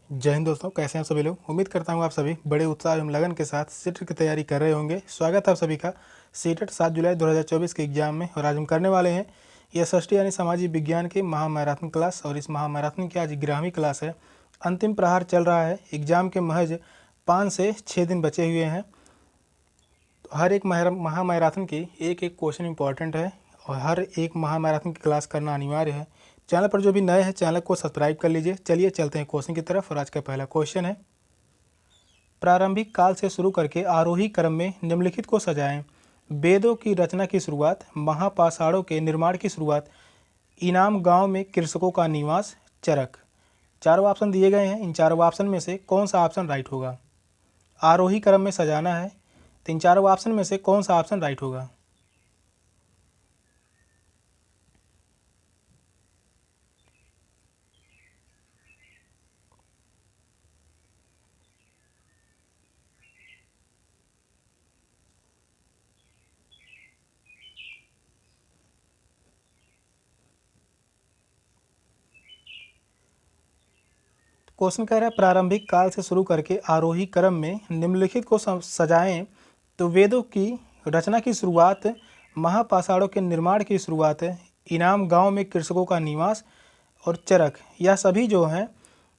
जय हिंद दोस्तों, कैसे हैं आप सभी लोग। उम्मीद करता हूँ आप सभी बड़े उत्साह एवं लगन के साथ सीटेट की तैयारी कर रहे होंगे। स्वागत है आप सभी का सीटेट 7 जुलाई 2024 के एग्जाम में। और आज हम करने वाले हैं SST यानी सामाजिक विज्ञान के महामैराथन क्लास। और इस महामैराथन की आज 11वीं क्लास है। अंतिम प्रहार चल रहा है। एग्जाम के महज 5 से 6 दिन बचे हुए हैं। तो हर एक महामैराथन की एक एक क्वेश्चन इंपॉर्टेंट है और हर एक महामैराथन की क्लास करना अनिवार्य है। चैनल पर जो भी नए हैं चैनल को सब्सक्राइब कर लीजिए। चलिए चलते हैं क्वेश्चन की तरफ। और आज का पहला क्वेश्चन है, प्रारंभिक काल से शुरू करके आरोही क्रम में निम्नलिखित को सजाएं। वेदों की रचना की शुरुआत, महापाषाणों के निर्माण की शुरुआत, इनाम गांव में कृषकों का निवास, चरक। चारों ऑप्शन दिए गए हैं। इन चारों ऑप्शन में से कौन सा ऑप्शन राइट होगा। आरोही क्रम में सजाना है तो इन चारों ऑप्शन में से कौन सा ऑप्शन राइट होगा। क्वेश्चन कह रहा है प्रारंभिक काल से शुरू करके आरोही क्रम में निम्नलिखित को सजाएं। तो वेदों की रचना की शुरुआत, महापाषाणों के निर्माण की शुरुआत, इनाम गांव में कृषकों का निवास और चरक, यह सभी जो हैं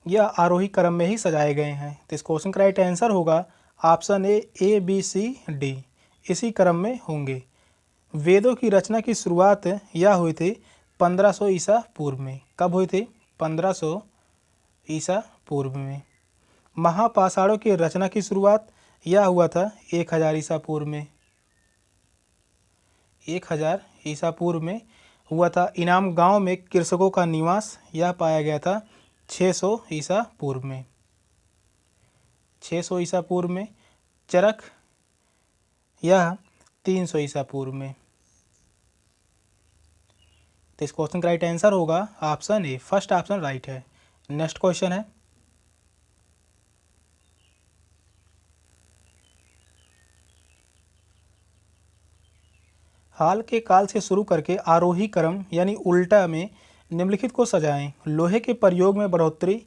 यह आरोही क्रम में ही सजाए गए हैं। तो इस क्वेश्चन का राइट आंसर होगा option A B C D, इसी क्रम में होंगे। वेदों की रचना की शुरुआत यह हुई थी 1500 ईसा पूर्व में। कब हुई थी? 1500 ईसा पूर्व में। महापाषाणों की रचना की शुरुआत यह हुआ था 1000 ईसा पूर्व में। 1000 ईसा पूर्व में हुआ था। इनाम गांव में कृषकों का निवास यह पाया गया था 600 ईसा पूर्व में। 600 ईसा पूर्व में। चरक यह 300 ईसा पूर्व में। तो इस क्वेश्चन का राइट आंसर होगा ऑप्शन ए, फर्स्ट ऑप्शन राइट है। नेक्स्ट क्वेश्चन है, हाल के काल से शुरू करके आरोही क्रम यानी उल्टा में निम्नलिखित को सजाएं। लोहे के प्रयोग में बढ़ोतरी,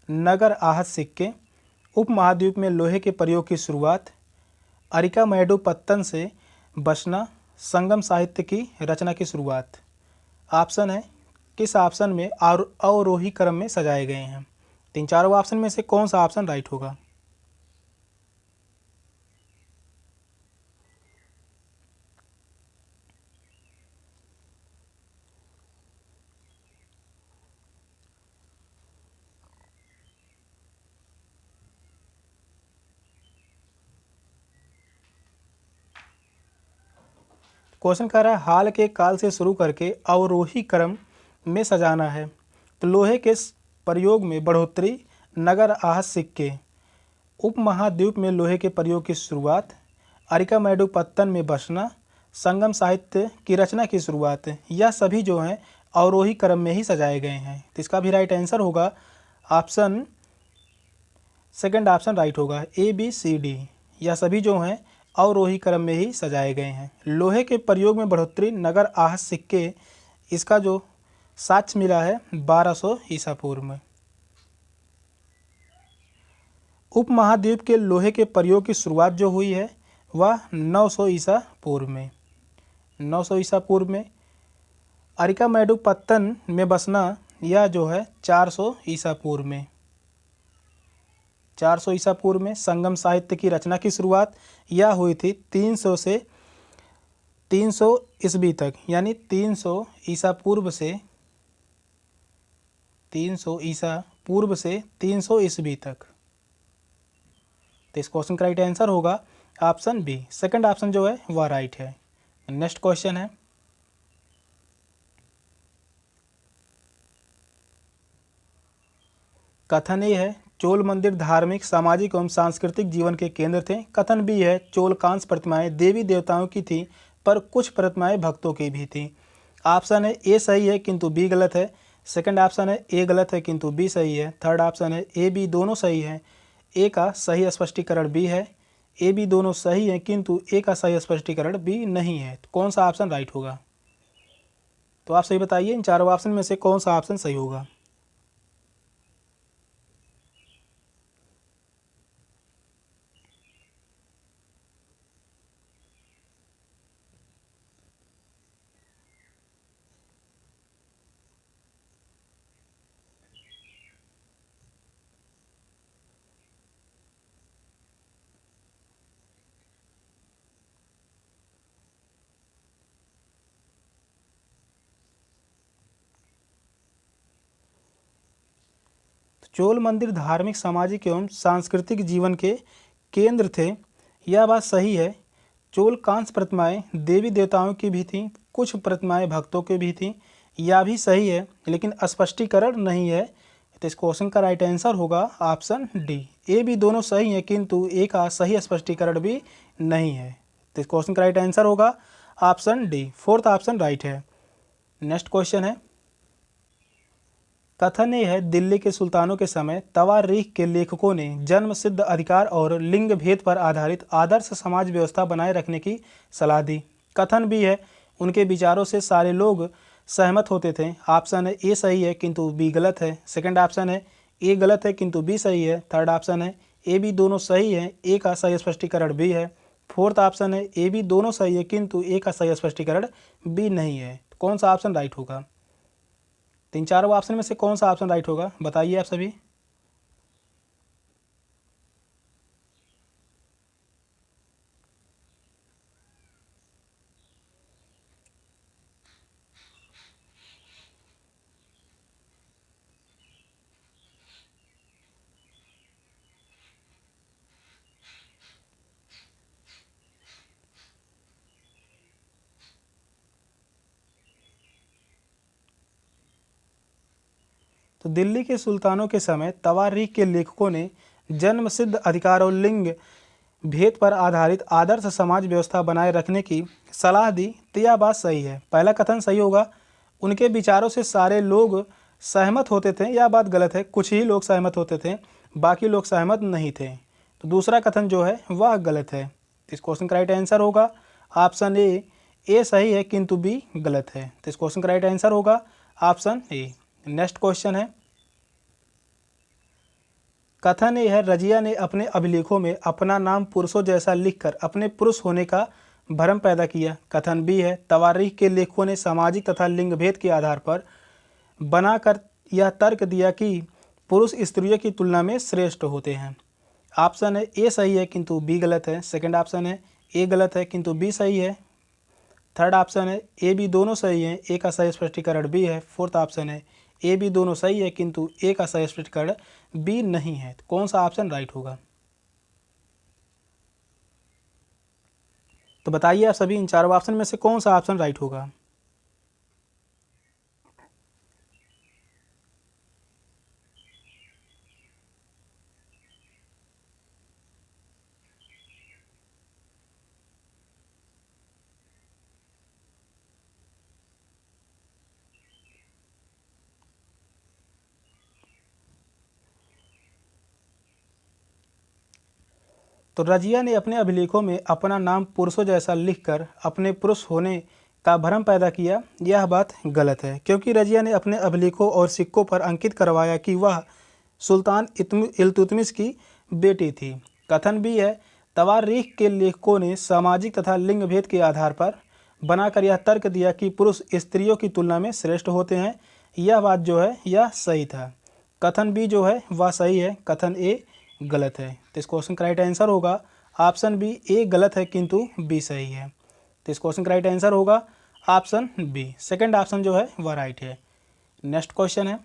नगर आहत सिक्के, उपमहाद्वीप में लोहे के प्रयोग की शुरुआत, अरिकामेडु पत्तन से बचना, संगम साहित्य की रचना की शुरुआत। ऑप्शन है किस ऑप्शन में अवरोही क्रम में सजाए गए हैं। तीन चारों ऑप्शन में से कौन सा ऑप्शन राइट होगा। क्वेश्चन कह रहा है हाल के काल से शुरू करके अवरोही क्रम में सजाना है। तो लोहे के प्रयोग में बढ़ोतरी, नगर आहत सिक्के, उपमहाद्वीप में लोहे के प्रयोग की शुरुआत, अरिकामेडु पत्तन में बसना, संगम साहित्य की रचना की शुरुआत, यह सभी जो हैं अवरोही क्रम में ही सजाए गए हैं। तो इसका भी राइट आंसर होगा ऑप्शन सेकंड ऑप्शन राइट होगा, ए बी सी डी। यह सभी जो हैं अवरोही क्रम में ही सजाए गए हैं। लोहे के प्रयोग में बढ़ोतरी, नगर आहत सिक्के, इसका जो साक्ष्य मिला है 1200 ईसा पूर्व में। उपमहाद्वीप के लोहे के प्रयोग की शुरुआत जो हुई है वह 900 ईसा पूर्व में। 900 ईसा पूर्व में। अरिकामेडु पत्तन में बसना यह जो है 400 ईसा पूर्व में। 400 ईसा पूर्व में। संगम साहित्य की रचना की शुरुआत यह हुई थी 300 से 300 ईस्वी तक, यानी 300 ईसा पूर्व से 300 ईसा पूर्व से 300 ईस्वी तक। तो इस क्वेश्चन का राइट आंसर होगा ऑप्शन बी, सेकंड ऑप्शन जो है वह राइट है। नेक्स्ट क्वेश्चन है, कथन ए है चोल मंदिर धार्मिक, सामाजिक एवं सांस्कृतिक जीवन के केंद्र थे। कथन बी है चोल कांस्य प्रतिमाएं देवी देवताओं की थी पर कुछ प्रतिमाएं भक्तों की भी थी। ऑप्शन है ए सही है किंतु बी गलत है। सेकंड ऑप्शन है ए गलत है किंतु बी सही है। थर्ड ऑप्शन है ए बी दोनों सही है। ए का सही स्पष्टीकरण बी है। ए बी दोनों सही है किंतु ए का सही स्पष्टीकरण बी नहीं है। तो कौन सा ऑप्शन राइट होगा। तो आप सही बताइए इन चारों ऑप्शन में से कौन सा ऑप्शन सही होगा। चोल मंदिर धार्मिक, सामाजिक एवं सांस्कृतिक जीवन के केंद्र थे। यह बात सही है। चोल कांस्य प्रतिमाएं देवी देवताओं की भी थीं, कुछ प्रतिमाएं भक्तों की भी थीं। यह भी सही है, लेकिन स्पष्टीकरण नहीं है। तो इस क्वेश्चन का राइट आंसर होगा ऑप्शन डी। ए भी दोनों सही हैं, किंतु ए का सही स्पष्टीकरण भी नहीं है। तो इस क्वेश्चन का राइट आंसर होगा option D. Fourth option right है। नेक्स्ट क्वेश्चन है, कथन ये है, दिल्ली के सुल्तानों के समय तवारीख के लेखकों ने जन्म सिद्ध अधिकार और लिंग भेद पर आधारित आदर्श समाज व्यवस्था बनाए रखने की सलाह दी। कथन भी है, उनके विचारों से सारे लोग सहमत होते थे। ऑप्शन है ए सही है, किंतु बी गलत है। सेकंड ऑप्शन है ए गलत है, किंतु बी सही है। थर्ड ऑप्शन है ए बी दोनों सही है, ए का सही स्पष्टीकरण बी है। फोर्थ ऑप्शन है ए बी दोनों सही है, किंतु ए का सही स्पष्टीकरण बी नहीं है। तो कौन सा ऑप्शन राइट होगा? तीन चारों ऑप्शन में से कौन सा ऑप्शन राइट होगा, बताइए आप सभी। तो दिल्ली के सुल्तानों के समय तवारीख के लेखकों ने जन्म सिद्ध अधिकार और लिंग भेद पर आधारित आदर्श समाज व्यवस्था बनाए रखने की सलाह दी। तो यह बात सही है। पहला कथन सही होगा, उनके विचारों से सारे लोग सहमत होते थे। यह बात गलत है, कुछ ही लोग सहमत होते थे, बाकी लोग सहमत नहीं थे। तो दूसरा कथन जो है वह गलत है। इस क्वेश्चन का राइट आंसर होगा ऑप्शन ए सही है, किंतु बी गलत है। तो इस क्वेश्चन का राइट आंसर होगा ऑप्शन ए। नेक्स्ट क्वेश्चन है, कथन ये है, रजिया ने अपने अभिलेखों में अपना नाम पुरुषों जैसा लिखकर अपने पुरुष होने का भ्रम पैदा किया। कथन बी है, तवारीख के लेखकों ने सामाजिक तथा लिंग भेद के आधार पर बनाकर यह तर्क दिया कि पुरुष स्त्रियों की तुलना में श्रेष्ठ होते हैं। ऑप्शन है ए सही है, किंतु बी गलत है। सेकंड ऑप्शन है ए गलत है, किंतु बी सही है। थर्ड ऑप्शन है ए बी दोनों सही है, ए का सही स्पष्टीकरण बी है। फोर्थ ऑप्शन है ए बी दोनों सही है, किंतु ए का सही स्पष्टीकरण बी नहीं है। तो कौन सा ऑप्शन राइट होगा? तो बताइए आप सभी, इन चारों ऑप्शन में से कौन सा ऑप्शन राइट होगा? तो रजिया ने अपने अभिलेखों में अपना नाम पुरुषों जैसा लिखकर अपने पुरुष होने का भ्रम पैदा किया। यह बात गलत है, क्योंकि रजिया ने अपने अभिलेखों और सिक्कों पर अंकित करवाया कि वह सुल्तान इल्तुतमिश की बेटी थी। कथन भी है, तवारीख के लेखकों ने सामाजिक तथा लिंग भेद के आधार पर बनाकर यह तर्क दिया कि पुरुष स्त्रियों की तुलना में श्रेष्ठ होते हैं। यह बात जो है यह सही था। कथन बी जो है वह सही है, कथन ए गलत है। तो इस क्वेश्चन का राइट आंसर होगा ऑप्शन बी। ए गलत है, किंतु बी सही है। तो इस क्वेश्चन का राइट आंसर होगा ऑप्शन बी। सेकंड ऑप्शन जो है वह राइट है। नेक्स्ट क्वेश्चन है,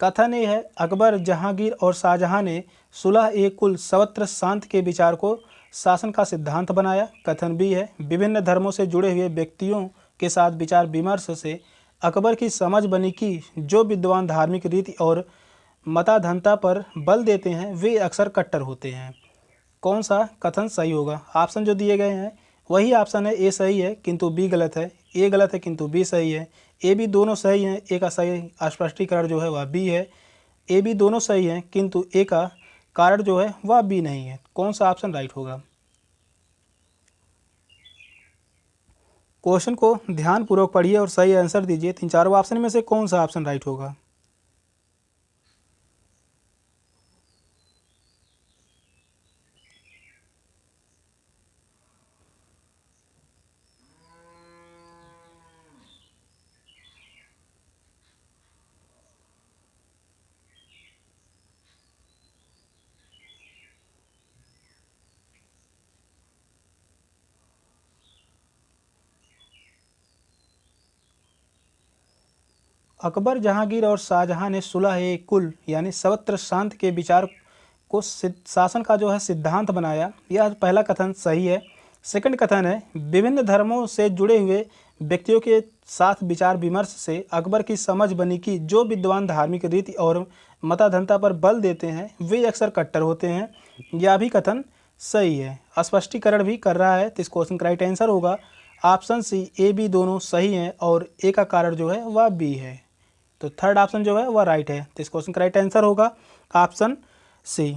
कथन ये है, अकबर, जहांगीर और शाहजहां ने सुलह ए कुल सर्वत्र शांति के विचार को शासन का सिद्धांत बनाया। कथन बी है, विभिन्न धर्मों से जुड़े हुए व्यक्तियों के साथ विचार विमर्श से अकबर की समझ बनी कि जो विद्वान धार्मिक रीति और मताधनता पर बल देते हैं वे अक्सर कट्टर होते हैं। कौन सा कथन सही होगा? ऑप्शन जो दिए गए हैं वही ऑप्शन है, ए सही है, किंतु बी गलत है। ए गलत है, किंतु बी सही है। ए बी दोनों सही हैं, ए का सही स्पष्टीकरण जो है वह बी है। ए बी दोनों सही हैं, किंतु ए का कारण जो है वह बी नहीं है। कौन सा ऑप्शन राइट होगा? क्वेश्चन को ध्यानपूर्वक पढ़िए और सही आंसर दीजिए। तीन चारों ऑप्शन में से कौन सा ऑप्शन राइट होगा? अकबर, जहांगीर और शाहजहां ने सुलह-ए-कुल यानी सर्वत्र शांति के विचार को शासन का जो है सिद्धांत बनाया। यह पहला कथन सही है। सेकंड कथन है, विभिन्न धर्मों से जुड़े हुए व्यक्तियों के साथ विचार विमर्श से अकबर की समझ बनी कि जो विद्वान धार्मिक रीति और मताधनता पर बल देते हैं वे अक्सर कट्टर होते हैं। यह भी कथन सही है। स्पष्टीकरण भी कर रहा है, तो इस क्वेश्चन का राइट आंसर होगा ऑप्शन सी। ए बी दोनों सही हैं और ए का कारण जो है वह बी है। तो थर्ड ऑप्शन जो है वह राइट है। तो इस क्वेश्चन का राइट आंसर होगा ऑप्शन सी।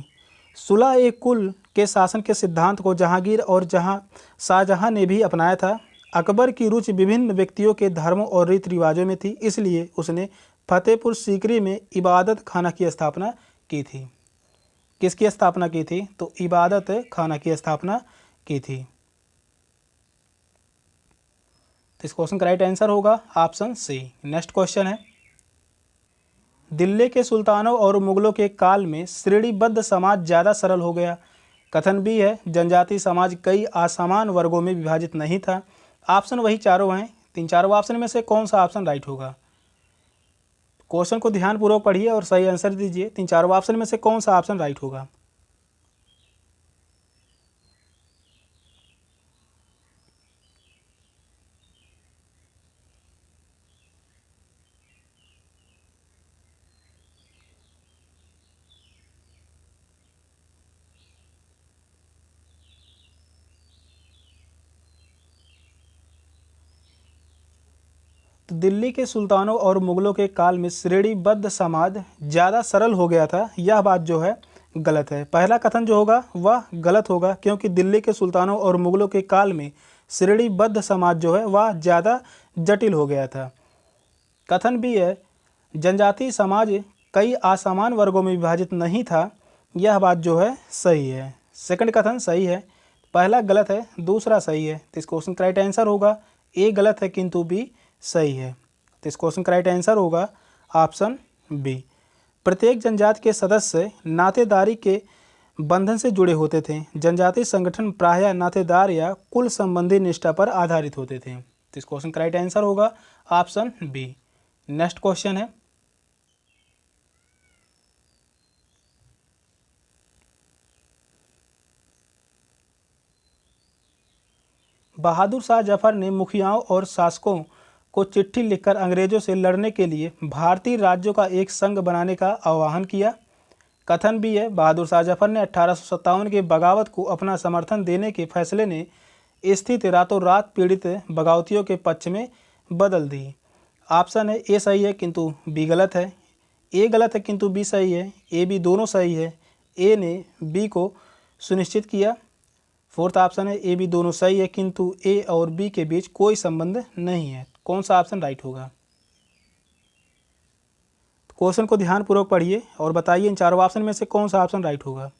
सुलह-ए-कुल के शासन के सिद्धांत को जहांगीर और शाहजहां ने भी अपनाया था। अकबर की रुचि विभिन्न व्यक्तियों के धर्मों और रीति रिवाजों में थी, इसलिए उसने फतेहपुर सीकरी में इबादत खाना की स्थापना की थी। किसकी स्थापना की थी? तो इबादत खाना की स्थापना की थी। तो इस क्वेश्चन का राइट आंसर होगा ऑप्शन सी। नेक्स्ट क्वेश्चन है, दिल्ली के सुल्तानों और मुगलों के काल में श्रेणीबद्ध समाज ज़्यादा सरल हो गया। कथन बी है, जनजातीय समाज कई असमान वर्गों में विभाजित नहीं था। ऑप्शन वही चारों हैं। तीन चारों ऑप्शन में से कौन सा ऑप्शन राइट होगा? क्वेश्चन को ध्यानपूर्वक पढ़िए और सही आंसर दीजिए। तीन चारों ऑप्शन में से कौन सा ऑप्शन राइट होगा? तो दिल्ली के सुल्तानों और मुगलों के काल में श्रेणीबद्ध समाज ज़्यादा सरल हो गया था, यह बात जो है गलत है। पहला कथन जो होगा वह गलत होगा, क्योंकि दिल्ली के सुल्तानों और मुगलों के काल में श्रेणीबद्ध समाज जो है वह ज़्यादा जटिल हो गया था। कथन भी है, जनजातीय समाज कई असमान वर्गों में विभाजित नहीं था, यह बात जो है सही है। सेकंड कथन सही है, पहला गलत है, दूसरा सही है। तो इस क्वेश्चन का राइट आंसर होगा ए गलत है किंतु बी सही है। तो इस क्वेश्चन का राइट आंसर होगा ऑप्शन बी। प्रत्येक जनजाति के सदस्य नातेदारी के बंधन से जुड़े होते थे। जनजातीय संगठन प्रायः नातेदार या कुल संबंधी निष्ठा पर आधारित होते थे। तो इस क्वेश्चन का राइट आंसर होगा ऑप्शन बी। नेक्स्ट क्वेश्चन है, बहादुर शाह जफर ने मुखियाओं और शासकों को चिट्ठी लिखकर अंग्रेजों से लड़ने के लिए भारतीय राज्यों का एक संघ बनाने का आह्वान किया। कथन भी है, बहादुर शाह जफर ने 1857 के बगावत को अपना समर्थन देने के फैसले ने स्थिति रातों रात पीड़ित बगावतियों के पक्ष में बदल दी। ऑप्शन है ए सही है किंतु बी गलत है। ए गलत है किंतु बी सही है। ए बी दोनों सही है। ए ने बी को सुनिश्चित किया। फोर्थ ऑप्शन है ए बी दोनों सही है किंतु ए और बी के बीच कोई संबंध नहीं है। कौन सा ऑप्शन राइट होगा? क्वेश्चन को ध्यानपूर्वक पढ़िए और बताइए इन चारों ऑप्शन में से कौन सा ऑप्शन राइट होगा।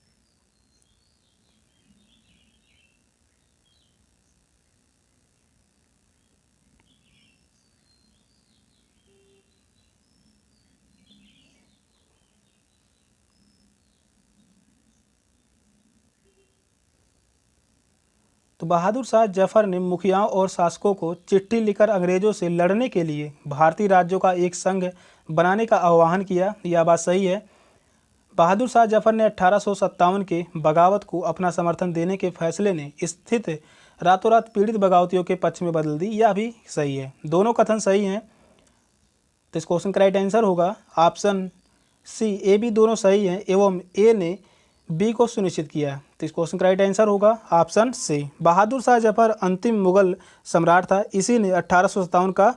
तो बहादुर शाह जफर ने मुखियाओं और शासकों को चिट्ठी लिखकर अंग्रेजों से लड़ने के लिए भारतीय राज्यों का एक संघ बनाने का आह्वान किया, यह बात सही है। बहादुर शाह जफर ने 1857 के बगावत को अपना समर्थन देने के फैसले ने स्थिति रातों रात पीड़ित बगावतियों के पक्ष में बदल दी, यह भी सही है। दोनों कथन सही हैं। तो इस क्वेश्चन का राइट आंसर होगा ऑप्शन सी। ए बी दोनों सही हैं एवं ए ने बी को सुनिश्चित किया। तो इस क्वेश्चन का राइट आंसर होगा ऑप्शन सी। बहादुर शाह जफर अंतिम मुगल सम्राट था। इसी ने 1857 का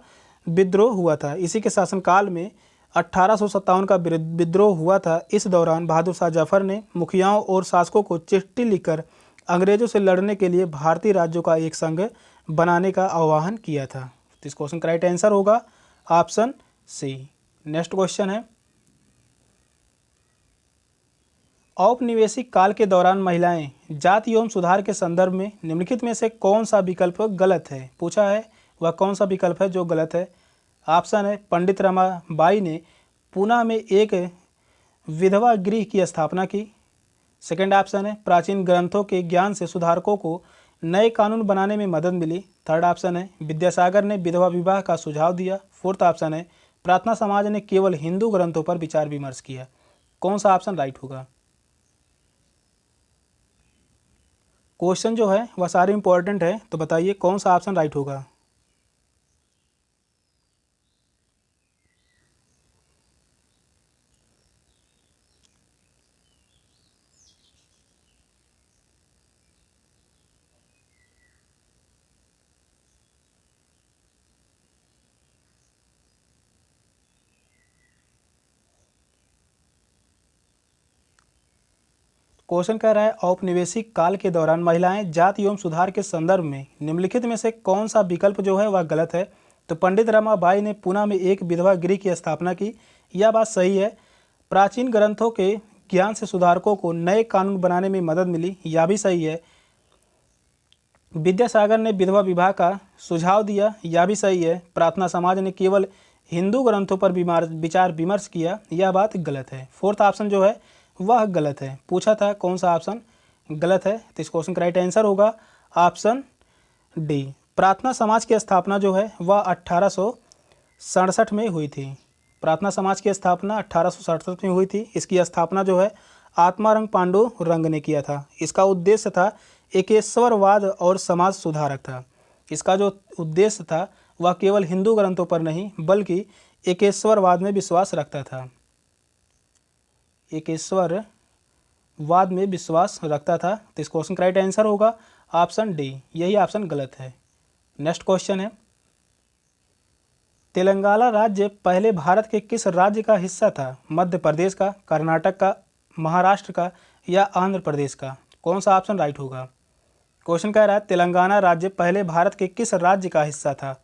विद्रोह हुआ था। इसी के शासनकाल में 1857 का विद्रोह हुआ था। इस दौरान बहादुर शाह जफर ने मुखियाओं और शासकों को चिट्ठी लिखकर अंग्रेजों से लड़ने के लिए भारतीय राज्यों का एक संघ बनाने का आह्वान किया था। तो इस क्वेश्चन का राइट आंसर होगा ऑप्शन सी। नेक्स्ट क्वेश्चन है, औपनिवेशिक काल के दौरान महिलाएं जाति एवं सुधार के संदर्भ में निम्नलिखित में से कौन सा विकल्प गलत है पूछा है। वह कौन सा विकल्प है जो गलत है? ऑप्शन है, पंडित रमाबाई ने पूना में एक विधवा गृह की स्थापना की। सेकंड ऑप्शन है, प्राचीन ग्रंथों के ज्ञान से सुधारकों को नए कानून बनाने में मदद मिली। थर्ड ऑप्शन है, विद्यासागर ने विधवा विवाह का सुझाव दिया। फोर्थ ऑप्शन है, प्रार्थना समाज ने केवल हिंदू ग्रंथों पर विचार विमर्श किया। कौन सा ऑप्शन राइट होगा? क्वेश्चन जो है वह सारे इंपॉर्टेंट है, तो बताइए कौन सा ऑप्शन राइट होगा। क्वेश्चन कह रहा है औपनिवेशिक काल के दौरान महिलाएं जाति एवं सुधार के संदर्भ में निम्नलिखित में से कौन सा विकल्प जो है वह गलत है। तो पंडित रमाबाई ने पुणे में एक विधवा गृह की स्थापना की, यह बात सही है। प्राचीन ग्रंथों के ज्ञान से सुधारकों को नए कानून बनाने में मदद मिली, यह भी सही है। विद्यासागर ने विधवा विवाह का सुझाव दिया, यह भी सही है। प्रार्थना समाज ने केवल हिंदू ग्रंथों पर विचार विमर्श किया, यह बात गलत है। फोर्थ ऑप्शन जो है वह गलत है। पूछा था कौन सा ऑप्शन गलत है, तो इस क्वेश्चन का राइट आंसर होगा ऑप्शन डी। प्रार्थना समाज की स्थापना जो है वह 1867 में हुई थी। प्रार्थना समाज की स्थापना 1867 में हुई थी। इसकी स्थापना जो है आत्मारंग पांडुरंग ने किया था। इसका उद्देश्य था एकेश्वरवाद और समाज सुधारक था। इसका जो उद्देश्य था वह केवल हिंदू ग्रंथों पर नहीं बल्कि एकेश्वरवाद में विश्वास रखता था। एकेश्वरवाद में विश्वास रखता था, तो इस क्वेश्चन का राइट आंसर होगा ऑप्शन डी। यही ऑप्शन गलत है। नेक्स्ट क्वेश्चन है, तेलंगाना राज्य पहले भारत के किस राज्य का हिस्सा था? मध्य प्रदेश का, कर्नाटक का, महाराष्ट्र का या आंध्र प्रदेश का? कौन सा ऑप्शन राइट होगा? क्वेश्चन कह रहा है तेलंगाना राज्य पहले भारत के किस राज्य का हिस्सा था?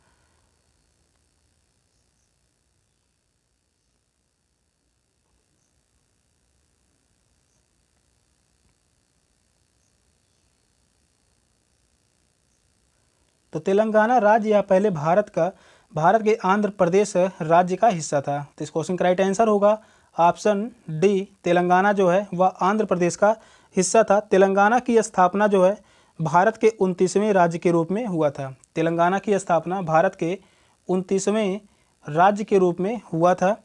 तो तेलंगाना राज्य या पहले भारत के आंध्र प्रदेश राज्य का हिस्सा था। तो इस क्वेश्चन का राइट आंसर होगा ऑप्शन डी। तेलंगाना जो है वह आंध्र प्रदेश का हिस्सा था। तेलंगाना की स्थापना जो है भारत के 29वें राज्य के रूप में हुआ था। तेलंगाना की स्थापना भारत के 29वें राज्य के रूप में हुआ था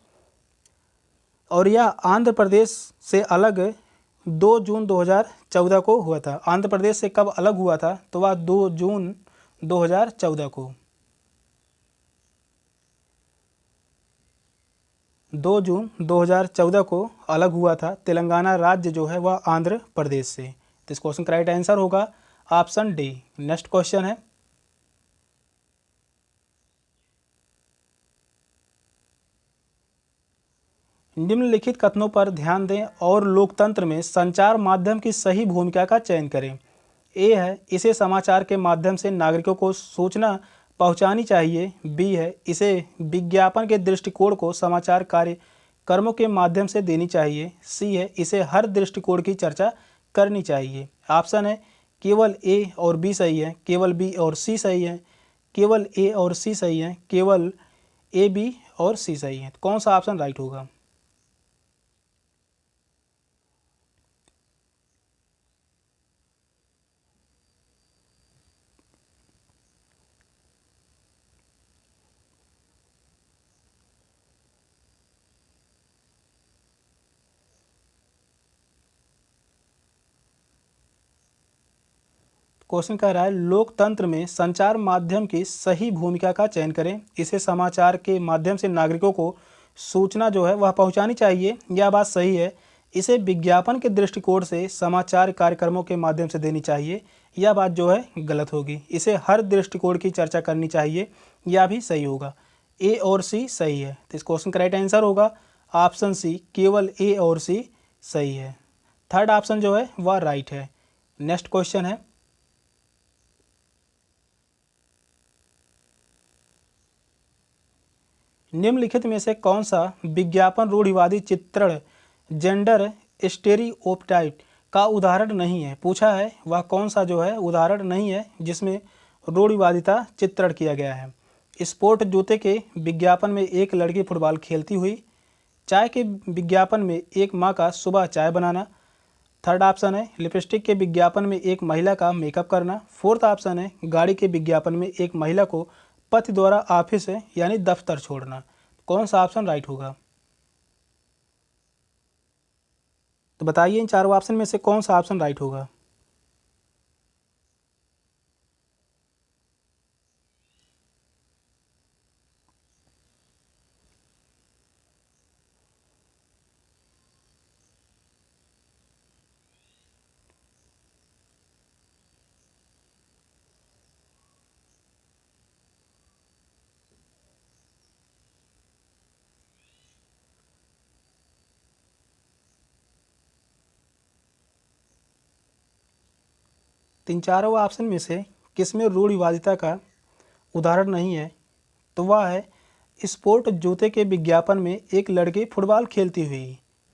और यह आंध्र प्रदेश से अलग 2 जून 2014 को हुआ था। आंध्र प्रदेश से कब अलग हुआ था? तो वह 2 जून 2014 को 2 जून 2014 को अलग हुआ था। तेलंगाना राज्य जो है वह आंध्र प्रदेश से। तो इस क्वेश्चन का राइट आंसर होगा ऑप्शन डी। नेक्स्ट क्वेश्चन है, निम्नलिखित कथनों पर ध्यान दें और लोकतंत्र में संचार माध्यम की सही भूमिका का चयन करें। ए है, इसे समाचार के माध्यम से नागरिकों को सूचना पहुंचानी चाहिए। बी है, इसे विज्ञापन के दृष्टिकोण को समाचार कार्यक्रमों के माध्यम से देनी चाहिए। सी है, इसे हर दृष्टिकोण की चर्चा करनी चाहिए। ऑप्शन है केवल ए और बी सही है, केवल बी और सी सही है, केवल ए और सी सही है, केवल ए बी और सी सही है। कौन सा ऑप्शन राइट होगा? क्वेश्चन कह रहा है लोकतंत्र में संचार माध्यम की सही भूमिका का चयन करें। इसे समाचार के माध्यम से नागरिकों को सूचना जो है वह पहुंचानी चाहिए, यह बात सही है। इसे विज्ञापन के दृष्टिकोण से समाचार कार्यक्रमों के माध्यम से देनी चाहिए, यह बात जो है गलत होगी। इसे हर दृष्टिकोण की चर्चा करनी चाहिए, यह भी सही होगा। ए और सी सही है, तो इस क्वेश्चन का राइट आंसर होगा ऑप्शन सी, केवल ए और सी सही है। थर्ड ऑप्शन जो है वह राइट है। नेक्स्ट क्वेश्चन है, निम्नलिखित में से कौन सा विज्ञापन रूढ़िवादी चित्रण जेंडर स्टेरियोटाइप का उदाहरण नहीं है? पूछा है वह कौन सा जो है उदाहरण नहीं है जिसमें रूढ़िवादिता चित्रण किया गया है। स्पोर्ट जूते के विज्ञापन में एक लड़की फुटबॉल खेलती हुई, चाय के विज्ञापन में एक माँ का सुबह चाय बनाना। थर्ड ऑप्शन है लिपस्टिक के विज्ञापन में एक महिला का मेकअप करना। फोर्थ ऑप्शन है गाड़ी के विज्ञापन में एक महिला को पति द्वारा ऑफिस यानी दफ्तर छोड़ना। कौन सा ऑप्शन राइट होगा? तो बताइए इन चारों ऑप्शन में से कौन सा ऑप्शन राइट होगा? तीन चारों ऑप्शन में से किसमें रूढ़िवादिता का उदाहरण नहीं है? तो वह है स्पोर्ट जूते के विज्ञापन में एक लड़की फुटबॉल खेलती हुई।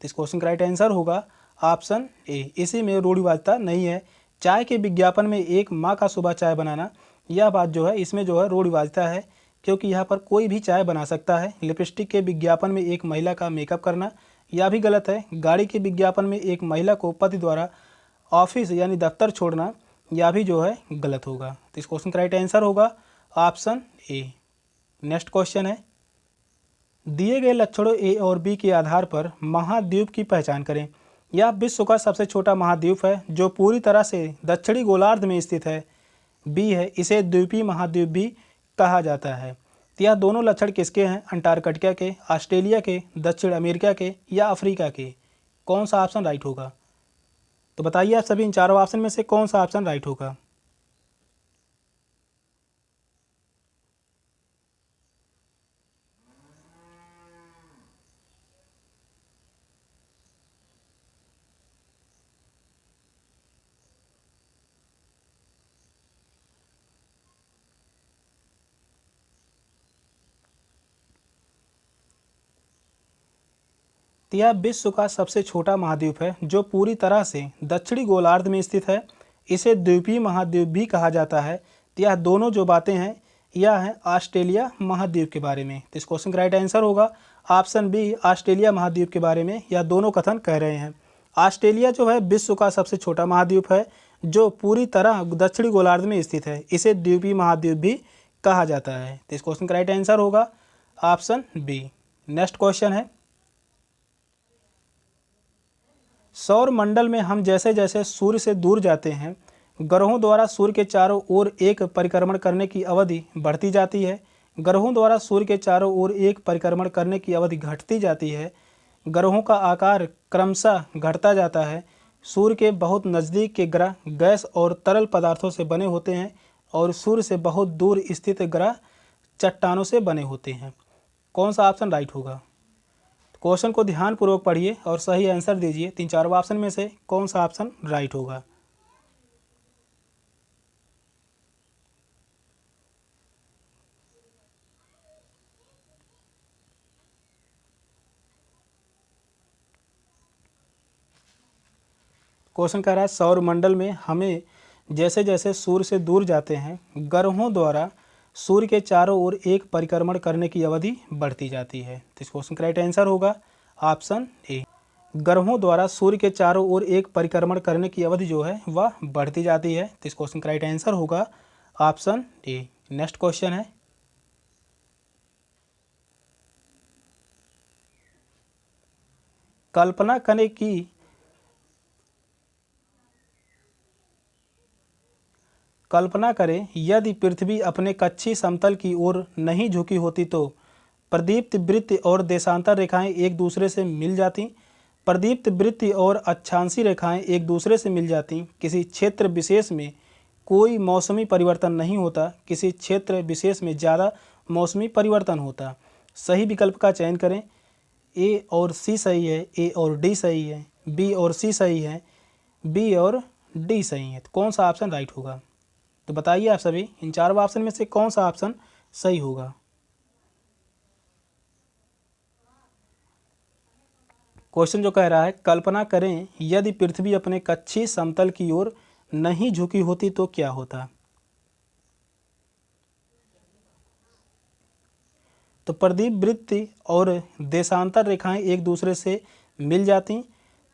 तो इस क्वेश्चन का राइट आंसर होगा ऑप्शन ए, इसी में रूढ़िवादिता नहीं है। चाय के विज्ञापन में एक माँ का सुबह चाय बनाना, यह बात जो है इसमें जो है रूढ़िवादिता है, क्योंकि यहाँ पर कोई भी चाय बना सकता है। लिपस्टिक के विज्ञापन में एक महिला का मेकअप करना, यह भी गलत है। गाड़ी के विज्ञापन में एक महिला को पति द्वारा ऑफिस यानी दफ्तर छोड़ना, यह भी जो है गलत होगा। तो इस क्वेश्चन का राइट आंसर होगा ऑप्शन ए। नेक्स्ट क्वेश्चन है, दिए गए लक्षणों ए और बी के आधार पर महाद्वीप की पहचान करें। यह विश्व का सबसे छोटा महाद्वीप है जो पूरी तरह से दक्षिणी गोलार्ध में स्थित है। बी है, इसे द्वीपीय महाद्वीप भी कहा जाता है। तो यह दोनों लक्षण किसके हैं? अंटार्कटिका के, ऑस्ट्रेलिया के, दक्षिण अमेरिका के या अफ्रीका के? कौन सा ऑप्शन राइट होगा? तो बताइए आप सभी इन चारों ऑप्शन में से कौन सा ऑप्शन राइट होगा? तो यह विश्व का सबसे छोटा महाद्वीप है जो पूरी तरह से दक्षिणी गोलार्ध में स्थित है। इसे द्वीपीय महाद्वीप भी कहा जाता है। तो यह दोनों जो बातें हैं यह है ऑस्ट्रेलिया महाद्वीप के बारे में। तो इस क्वेश्चन का राइट आंसर होगा ऑप्शन बी, ऑस्ट्रेलिया महाद्वीप के बारे में यह दोनों कथन कह रहे हैं। ऑस्ट्रेलिया जो है विश्व का सबसे छोटा महाद्वीप है जो पूरी तरह दक्षिणी गोलार्ध में स्थित है। इसे द्वीपीय महाद्वीप भी कहा जाता है। तो इस क्वेश्चन का राइट आंसर होगा ऑप्शन बी। नेक्स्ट क्वेश्चन है, सौर मंडल में हम जैसे जैसे सूर्य से दूर जाते हैं, ग्रहों द्वारा सूर्य के चारों ओर एक परिक्रमण करने की अवधि बढ़ती जाती है। ग्रहों द्वारा सूर्य के चारों ओर एक परिक्रमण करने की अवधि घटती जाती है। ग्रहों का आकार क्रमशः घटता जाता है। सूर्य के बहुत नज़दीक के ग्रह गैस और तरल पदार्थों से बने होते हैं और सूर्य से बहुत दूर स्थित ग्रह चट्टानों से बने होते हैं। कौन सा ऑप्शन राइट होगा? क्वेश्चन को ध्यानपूर्वक पढ़िए और सही आंसर दीजिए। तीन चार ऑप्शन में से कौन सा ऑप्शन राइट होगा? क्वेश्चन कह रहा है सौर मंडल में हमें जैसे जैसे सूर्य से दूर जाते हैं, ग्रहों द्वारा सूर्य के चारों ओर एक परिक्रमण करने की अवधि बढ़ती जाती है। तो इस क्वेश्चन का राइट आंसर होगा ऑप्शन ए। ग्रहों द्वारा सूर्य के चारों ओर एक परिक्रमण करने की अवधि जो है वह बढ़ती जाती है। तो इस क्वेश्चन का राइट आंसर होगा ऑप्शन ए। नेक्स्ट क्वेश्चन है, कल्पना करें कि कल्पना करें यदि पृथ्वी अपने कक्षीय समतल की ओर नहीं झुकी होती तो प्रदीप्त वृत्त और देशांतर रेखाएं एक दूसरे से मिल जाती। प्रदीप्त वृत्त और अक्षांशीय रेखाएं एक दूसरे से मिल जाती। किसी क्षेत्र विशेष में कोई मौसमी परिवर्तन नहीं होता, किसी क्षेत्र विशेष में ज़्यादा मौसमी परिवर्तन होता। सही विकल्प का चयन करें। ए और सी सही है, ए और डी सही है, बी और सी सही है, बी और डी सही है। तो कौन सा ऑप्शन राइट होगा? तो बताइए आप सभी इन चारों ऑप्शन में से कौन सा ऑप्शन सही होगा? क्वेश्चन जो कह रहा है कल्पना करें यदि पृथ्वी अपने कक्षीय समतल की ओर नहीं झुकी होती तो क्या होता। तो प्रदीप वृत्त और देशांतर रेखाएं एक दूसरे से मिल जाती।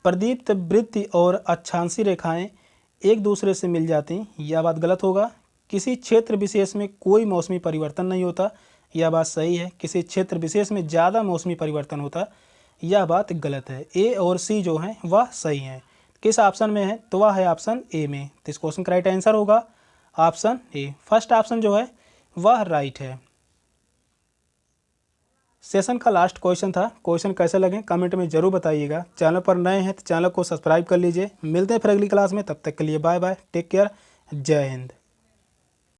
प्रदीप्त वृत्त और अक्षांशीय रेखाएं एक दूसरे से मिल जाती, यह बात गलत होगा। किसी क्षेत्र विशेष में कोई मौसमी परिवर्तन नहीं होता, यह बात सही है। किसी क्षेत्र विशेष में ज़्यादा मौसमी परिवर्तन होता है, यह बात गलत है। ए और सी जो हैं वह सही हैं। किस ऑप्शन में है? तो वह है ऑप्शन ए में। तो इस क्वेश्चन का राइट आंसर होगा ऑप्शन ए। फर्स्ट ऑप्शन जो है वह राइट है। सेशन का लास्ट क्वेश्चन था। क्वेश्चन कैसे लगे कमेंट में जरूर बताइएगा। चैनल पर नए हैं तो चैनल को सब्सक्राइब कर लीजिए। मिलते हैं फिर अगली क्लास में, तब तक के लिए बाय बाय, टेक केयर, जय हिंद।